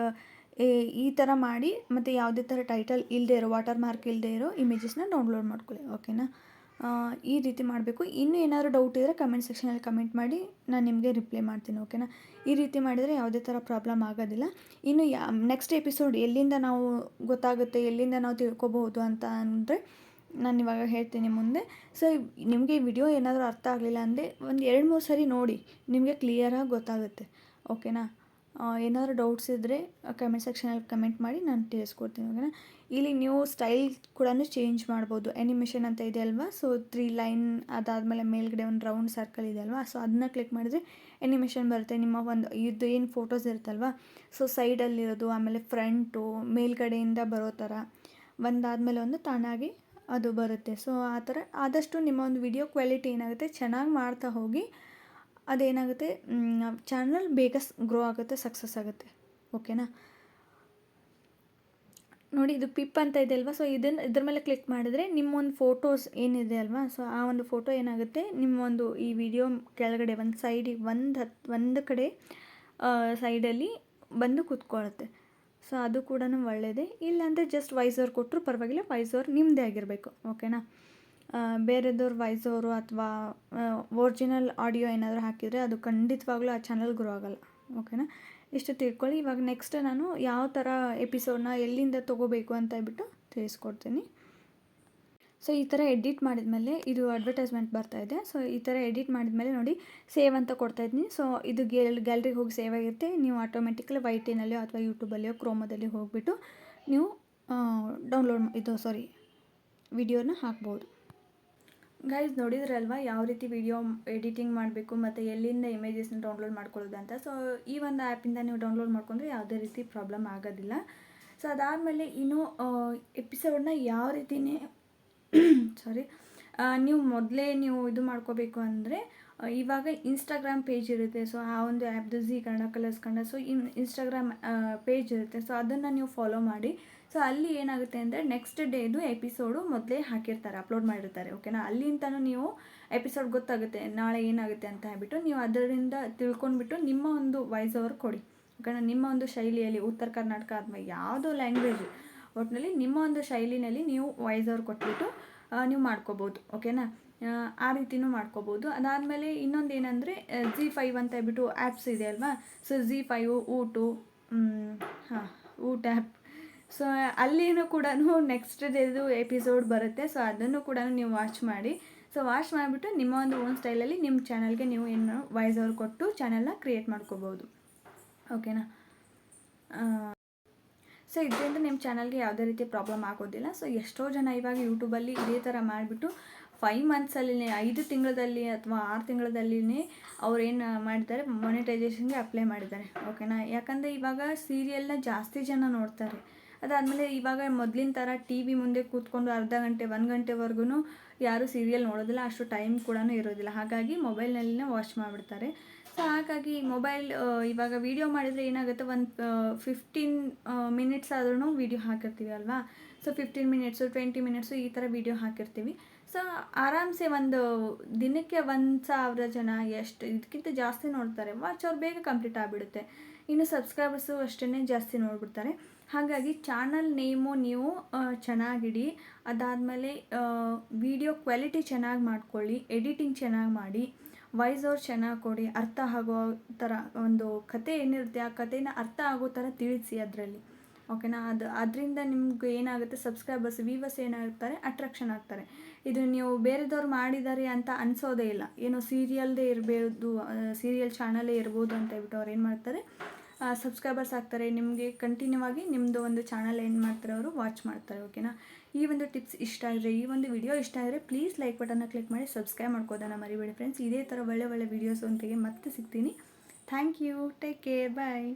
A: ಈ ಥರ ಮಾಡಿ ಮತ್ತು ಯಾವುದೇ ಥರ ಟೈಟಲ್ ಇಲ್ಲದೆ ಇರೋ, ವಾಟರ್ ಮಾರ್ಕ್ ಇಲ್ಲದೆ ಇರೋ ಇಮೇಜಸ್ನ ಡೌನ್ಲೋಡ್ ಮಾಡ್ಕೊಳ್ಳಿ. ಓಕೆನಾ. ಈ ರೀತಿ ಮಾಡಬೇಕು. ಇನ್ನೂ ಏನಾದರೂ ಡೌಟ್ ಇದ್ದರೆ ಕಮೆಂಟ್ ಸೆಕ್ಷನಲ್ಲಿ ಕಮೆಂಟ್ ಮಾಡಿ, ನಾನು ನಿಮಗೆ ರಿಪ್ಲೈ ಮಾಡ್ತೀನಿ. ಓಕೆನಾ. ಈ ರೀತಿ ಮಾಡಿದರೆ ಯಾವುದೇ ಥರ ಪ್ರಾಬ್ಲಮ್ ಆಗೋದಿಲ್ಲ. ಇನ್ನು ನೆಕ್ಸ್ಟ್ ಎಪಿಸೋಡ್ ಎಲ್ಲಿಂದ ನಾವು ಗೊತ್ತಾಗುತ್ತೆ, ಎಲ್ಲಿಂದ ನಾವು ತಿಳ್ಕೊಬೋದು ಅಂತ ಅಂದರೆ ನಾನು ಇವಾಗ ಹೇಳ್ತೀನಿ ಮುಂದೆ. ಸೊ ನಿಮಗೆ ಈ ವಿಡಿಯೋ ಏನಾದರೂ ಅರ್ಥ ಆಗಲಿಲ್ಲ ಅಂದರೆ ಒಂದು 2-3 ಸರಿ ನೋಡಿ, ನಿಮಗೆ ಕ್ಲಿಯರಾಗಿ ಗೊತ್ತಾಗುತ್ತೆ. ಓಕೆನಾ. ಏನಾದರೂ ಡೌಟ್ಸ್ ಇದ್ದರೆ ಕಮೆಂಟ್ ಸೆಕ್ಷನಲ್ಲಿ ಕಮೆಂಟ್ ಮಾಡಿ, ನಾನು ತಿಳಿಸ್ಕೊಡ್ತೀನಿ. ಓಕೆನಾ. ಇಲ್ಲಿ ನೀವು ಸ್ಟೈಲ್ ಕೂಡ ಚೇಂಜ್ ಮಾಡ್ಬೋದು. ಆ್ಯನಿಮೇಷನ್ ಅಂತ ಇದೆ ಅಲ್ವಾ, ಸೊ 3 ಲೈನ್, ಅದಾದಮೇಲೆ ಮೇಲ್ಗಡೆ ಒಂದು ರೌಂಡ್ ಸರ್ಕಲ್ ಇದೆ ಅಲ್ವಾ, ಸೊ ಅದನ್ನ ಕ್ಲಿಕ್ ಮಾಡಿದರೆ ಆ್ಯನಿಮೇಷನ್ ಬರುತ್ತೆ. ನಿಮ್ಮ ಒಂದು ಇದು ಏನು ಫೋಟೋಸ್ ಇರುತ್ತಲ್ವ, ಸೊ ಸೈಡಲ್ಲಿರೋದು, ಆಮೇಲೆ ಫ್ರಂಟು, ಮೇಲ್ಗಡೆಯಿಂದ ಬರೋ ಥರ ಒಂದಾದಮೇಲೆ ಒಂದು ತಾನಾಗಿ ಅದು ಬರುತ್ತೆ. ಸೊ ಆ ಥರ ಆದಷ್ಟು ನಿಮ್ಮ ಒಂದು ವಿಡಿಯೋ ಕ್ವಾಲಿಟಿ ಏನಾಗುತ್ತೆ, ಚೆನ್ನಾಗಿ ಮಾಡ್ತಾ ಹೋಗಿ, ಅದೇನಾಗುತ್ತೆ, ಚಾನಲ್ ಬೇಗ ಗ್ರೋ ಆಗುತ್ತೆ, ಸಕ್ಸಸ್ ಆಗುತ್ತೆ. ಓಕೆನಾ. ನೋಡಿ, ಇದು ಪಿಪ್ ಅಂತ ಇದೆ ಅಲ್ವಾ, ಸೊ ಇದ್ರ ಮೇಲೆ ಕ್ಲಿಕ್ ಮಾಡಿದರೆ ನಿಮ್ಮೊಂದು ಫೋಟೋಸ್ ಏನಿದೆ ಅಲ್ವಾ, ಸೊ ಆ ಒಂದು ಫೋಟೋ ಏನಾಗುತ್ತೆ, ನಿಮ್ಮೊಂದು ಈ ವಿಡಿಯೋ ಕೆಳಗಡೆ ಒಂದು ಸೈಡಿಗೆ ಒಂದು ಕಡೆ ಸೈಡಲ್ಲಿ ಬಂದು ಕೂತ್ಕೊಳ್ಳುತ್ತೆ. ಸೊ ಅದು ಕೂಡ ಒಳ್ಳೆಯದೇ. ಇಲ್ಲಾಂದರೆ ಜಸ್ಟ್ ವಾಯ್ಸ್ ಓವರ್ ಕೊಟ್ಟರು ಪರವಾಗಿಲ್ಲ, ವಾಯ್ಸ್ ಓವರ್ ನಿಮ್ಮದೇ ಆಗಿರಬೇಕು. ಓಕೆನಾ. ಬೇರೆದವ್ರ ವಾಯ್ಸ್ ಓವರು ಅಥವಾ ಒರಿಜಿನಲ್ ಆಡಿಯೋ ಏನಾದರೂ ಹಾಕಿದರೆ ಅದು ಖಂಡಿತವಾಗ್ಲೂ ಆ ಚಾನಲ್ ಗ್ರೋ ಆಗೋಲ್ಲ. ಓಕೆನಾ. ಇಷ್ಟು ತಿಳ್ಕೊಳ್ಳಿ. ಇವಾಗ ನೆಕ್ಸ್ಟ್ ನಾನು ಯಾವ ಥರ ಎಪಿಸೋಡ್ನ ಎಲ್ಲಿಂದ ತೊಗೋಬೇಕು ಅಂತ ಹೇಳ್ಬಿಟ್ಟು ತಿಳಿಸ್ಕೊಡ್ತೀನಿ. ಸೊ ಈ ಥರ ಎಡಿಟ್ ಮಾಡಿದ್ಮೇಲೆ ಇದು ಅಡ್ವರ್ಟೈಸ್ಮೆಂಟ್ ಬರ್ತಾಯಿದೆ. ಸೊ ಈ ಥರ ಎಡಿಟ್ ಮಾಡಿದ್ಮೇಲೆ ನೋಡಿ, ಸೇವ್ ಅಂತ ಕೊಡ್ತಾಯಿದ್ದೀನಿ. ಸೊ ಇದು ಗ್ಯಾಲರಿಗೆ ಹೋಗಿ ಸೇವ್ ಆಗಿರುತ್ತೆ. ನೀವು ಆಟೋಮೆಟಿಕಲಿ ವೈಟಿನಲ್ಲಿಯೋ ಅಥವಾ ಯೂಟ್ಯೂಬಲ್ಲಿಯೋ ಕ್ರೋಮದಲ್ಲಿ ಹೋಗಿಬಿಟ್ಟು ನೀವು ವಿಡಿಯೋನ ಹಾಕ್ಬೋದು. ಗೈಸ್, ನೋಡಿದ್ರಲ್ವ ಯಾವ ರೀತಿ ವಿಡಿಯೋ ಎಡಿಟಿಂಗ್ ಮಾಡಬೇಕು ಮತ್ತು ಎಲ್ಲಿಂದ ಇಮೇಜಸ್ನ ಡೌನ್ಲೋಡ್ ಮಾಡ್ಕೊಳ್ಳೋದು ಅಂತ. ಸೊ ಈ ಒಂದು ಆ್ಯಪಿಂದ ನೀವು ಡೌನ್ಲೋಡ್ ಮಾಡ್ಕೊಂಡ್ರೆ ಯಾವುದೇ ರೀತಿ ಪ್ರಾಬ್ಲಮ್ ಆಗೋದಿಲ್ಲ. ಸೊ ಅದಾದಮೇಲೆ ಇನ್ನು ಎಪಿಸೋಡ್ನ ಯಾವ ರೀತಿನೇ ನೀವು ಮೊದಲೇ ಇದು ಮಾಡ್ಕೋಬೇಕು ಅಂದರೆ, ಇವಾಗ ಇನ್ಸ್ಟಾಗ್ರಾಮ್ ಪೇಜ್ ಇರುತ್ತೆ. ಸೊ ಆ ಒಂದು ಆ್ಯಪ್ದು Zee Kannada, colors Kannada, so instagram page ಇರುತ್ತೆ. ಸೊ ಅದನ್ನು ನೀವು ಫಾಲೋ ಮಾಡಿ. ಸೊ ಅಲ್ಲಿ ಏನಾಗುತ್ತೆ ಅಂದರೆ ನೆಕ್ಸ್ಟ್ ಡೇದು ಎಪಿಸೋಡು ಮೊದಲೇ ಹಾಕಿರ್ತಾರೆ, ಅಪ್ಲೋಡ್ ಮಾಡಿರ್ತಾರೆ. ಓಕೆನಾ. ಅಲ್ಲಿಂದನೂ ನೀವು ಎಪಿಸೋಡ್ ಗೊತ್ತಾಗುತ್ತೆ ನಾಳೆ ಏನಾಗುತ್ತೆ ಅಂತ ಹೇಳ್ಬಿಟ್ಟು, ನೀವು ಅದರಿಂದ ತಿಳ್ಕೊಂಡ್ಬಿಟ್ಟು ನಿಮ್ಮ ಒಂದು ವಾಯ್ಸ್ ಓವರ್ ಕೊಡಿ. ಓಕೆನಾ. ನಿಮ್ಮ ಒಂದು ಶೈಲಿಯಲ್ಲಿ, ಉತ್ತರ ಕರ್ನಾಟಕ ಅಥವಾ ಯಾವುದೋ ಲ್ಯಾಂಗ್ವೇಜ್, ಒಟ್ಟಿನಲ್ಲಿ ನಿಮ್ಮ ಒಂದು ಶೈಲಿನಲ್ಲಿ ನೀವು ವಾಯ್ಸ್ ಓವರ್ ಕೊಟ್ಬಿಟ್ಟು ನೀವು ಮಾಡ್ಕೋಬೋದು. ಓಕೆನಾ. ಆ ರೀತಿನೂ ಮಾಡ್ಕೋಬೋದು. ಅದಾದಮೇಲೆ ಇನ್ನೊಂದು ಏನಂದರೆ ZEE5 ಅಂತ ಹೇಳ್ಬಿಟ್ಟು ಆ್ಯಪ್ಸ್ ಇದೆ ಅಲ್ವಾ. ಸೊ ZEE5 ಹಾಂ ಊಟ ಆ್ಯಪ್. ಸೊ ಅಲ್ಲಿನೂ ಕೂಡ ನೆಕ್ಸ್ಟ್ ಡೇದು ಎಪಿಸೋಡ್ ಬರುತ್ತೆ. ಸೊ ಅದನ್ನು ಕೂಡ ನೀವು ವಾಚ್ ಮಾಡಿ. ಸೊ ವಾಚ್ ಮಾಡಿಬಿಟ್ಟು ನಿಮ್ಮ ಒಂದು ಓನ್ ಸ್ಟೈಲಲ್ಲಿ ನಿಮ್ಮ ಚಾನಲ್ಗೆ ನೀವು ಏನು ವಾಯ್ಸ್ ಓವರ್ ಕೊಟ್ಟು ಚಾನಲ್ನ ಕ್ರಿಯೇಟ್ ಮಾಡ್ಕೋಬೋದು. ಓಕೆನಾ. ಸೊ ಇದರಿಂದ ನಿಮ್ಮ ಚಾನಲ್ಗೆ ಯಾವುದೇ ರೀತಿ ಪ್ರಾಬ್ಲಮ್ ಆಗೋದಿಲ್ಲ. ಸೊ ಎಷ್ಟೋ ಜನ ಇವಾಗ ಯೂಟ್ಯೂಬಲ್ಲಿ ಇದೇ ಥರ ಮಾಡಿಬಿಟ್ಟು 5 ಮಂತ್ಸಲ್ಲಿ 5 ತಿಂಗಳಲ್ಲಿ ಅಥವಾ 6 ತಿಂಗಳಲ್ಲಿನೇ ಅವ್ರೇನು ಮಾಡಿದ್ದಾರೆ, ಮೊನಿಟೈಸೇಷನ್ಗೆ ಅಪ್ಲೈ ಮಾಡಿದ್ದಾರೆ. ಓಕೆನಾ. ಯಾಕಂದರೆ ಇವಾಗ ಸೀರಿಯಲ್ನ ಜಾಸ್ತಿ ಜನ ನೋಡ್ತಾರೆ. ಅದಾದಮೇಲೆ ಇವಾಗ ಮೊದಲಿನ ಥರ ಟಿ ವಿ ಮುಂದೆ ಕೂತ್ಕೊಂಡು ಅರ್ಧ ಗಂಟೆ 1 ಗಂಟೆವರೆಗೂ ಯಾರೂ ಸೀರಿಯಲ್ ನೋಡೋದಿಲ್ಲ, ಅಷ್ಟು ಟೈಮ್ ಕೂಡ ಇರೋದಿಲ್ಲ. ಹಾಗಾಗಿ ಮೊಬೈಲ್ನಲ್ಲಿನೇ ವಾಚ್ ಮಾಡಿಬಿಡ್ತಾರೆ. ಸೊ ಹಾಗಾಗಿ ಮೊಬೈಲ್ ಇವಾಗ ವೀಡಿಯೋ ಮಾಡಿದರೆ ಏನಾಗುತ್ತೆ, ಒಂದು 15 ಮಿನಿಟ್ಸ್ ಆದ್ರೂ ವೀಡಿಯೋ ಹಾಕಿರ್ತೀವಿ ಅಲ್ವಾ. ಸೊ 15 ಮಿನಿಟ್ಸು 20 ಮಿನಿಟ್ಸು ಈ ಥರ ವೀಡಿಯೋ ಹಾಕಿರ್ತೀವಿ. ಸೊ ಆರಾಮ್ಸೆ ಒಂದು ದಿನಕ್ಕೆ 1,000 ಜನ ಎಷ್ಟು ಇದಕ್ಕಿಂತ ಜಾಸ್ತಿ ನೋಡ್ತಾರೆ. ವಾಚ್ ಅವ್ರು ಬೇಗ ಕಂಪ್ಲೀಟ್ ಆಗಿಬಿಡುತ್ತೆ. ಇನ್ನು ಸಬ್ಸ್ಕ್ರೈಬರ್ಸು ಅಷ್ಟೇ ಜಾಸ್ತಿ ನೋಡಿಬಿಡ್ತಾರೆ. ಹಾಗಾಗಿ ಚಾನಲ್ ನೇಮು ನೀವು ಚೆನ್ನಾಗಿಡಿ. ಅದಾದಮೇಲೆ ವೀಡಿಯೋ ಕ್ವಾಲಿಟಿ ಚೆನ್ನಾಗಿ ಮಾಡ್ಕೊಳ್ಳಿ, ಎಡಿಟಿಂಗ್ ಚೆನ್ನಾಗಿ ಮಾಡಿ, ವಾಯ್ಸ್ ಓವರ್ ಚೆನ್ನಾಗಿ ಕೊಡಿ, ಅರ್ಥ ಆಗೋ ಥರ ಒಂದು ಕತೆ ಏನಿರುತ್ತೆ ಆ ಕಥೆನ ಅರ್ಥ ಆಗೋ ಥರ ತಿಳಿಸಿ ಅದರಲ್ಲಿ. ಓಕೆನಾ. ಅದರಿಂದ ನಿಮ್ಗೆ ಏನಾಗುತ್ತೆ, ಸಬ್ಸ್ಕ್ರೈಬರ್ಸ್ ವ್ಯೂವರ್ಸ್ ಏನಾಗ್ತಾರೆ, ಅಟ್ರಾಕ್ಷನ್ ಆಗ್ತಾರೆ. ಇದು ನೀವು ಬೇರೆದವ್ರು ಮಾಡಿದ್ದಾರೆ ಅಂತ ಅನಿಸೋದೇ ಇಲ್ಲ. ಏನೋ ಸೀರಿಯಲ್ದೇ ಇರಬಹುದು, ಸೀರಿಯಲ್ ಚಾನಲೇ ಇರ್ಬೋದು ಅಂತ ಹೇಳ್ಬಿಟ್ಟು ಅವ್ರು ಏನು ಮಾಡ್ತಾರೆ, ಸಬ್ಸ್ಕ್ರೈಬರ್ಸ್ ಆಗ್ತಾರೆ. ನಿಮಗೆ ಕಂಟಿನ್ಯೂ ಆಗಿ ನಿಮ್ಮದು ಒಂದು ಚಾನಲ್ ಏನು ಮಾಡ್ತಾರೆ, ಅವರು ವಾಚ್ ಮಾಡ್ತಾರೆ. ಓಕೆನಾ. ಈ ಒಂದು ಟಿಪ್ಸ್ ಇಷ್ಟ ಆದರೆ, ಈ ಒಂದು ವಿಡಿಯೋ ಇಷ್ಟ ಆದರೆ ಪ್ಲೀಸ್ ಲೈಕ್ ಬಟನ್ನ ಕ್ಲಿಕ್ ಮಾಡಿ ಸಬ್ಸ್ಕ್ರೈಬ್ ಮಾಡ್ಕೋದನ್ನು ಮರಿಬೇಡಿ ಫ್ರೆಂಡ್ಸ್. ಇದೇ ಥರ ಒಳ್ಳೆ ವೀಡಿಯೋಸ್ ಒಂದಿಗೆ ಮತ್ತೆ ಸಿಗ್ತೀನಿ. Thank you. Take care. Bye.